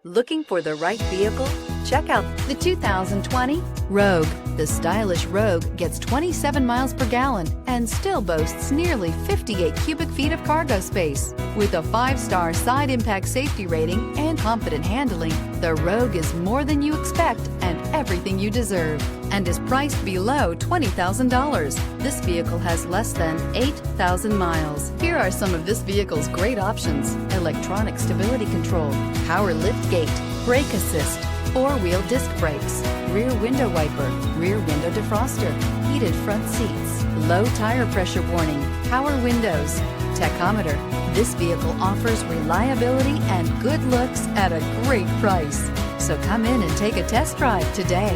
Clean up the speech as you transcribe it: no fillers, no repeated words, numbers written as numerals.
Looking for the right vehicle? Check out the 2020 Rogue. The stylish Rogue gets 27 miles per gallon and still boasts nearly 58 cubic feet of cargo space. With a 5-star side impact safety rating and confident handling, the Rogue is more than you expect and everything you deserve, and is priced below $20,000. This vehicle has less than 8,000 miles. Here are some of this vehicle's great options: electronic stability control, power liftgate, brake assist, 4-wheel disc brakes, rear window wiper, rear window defroster, heated front seats, low tire pressure warning, power windows, tachometer. This vehicle offers reliability and good looks at a great price. So come in and take a test drive today.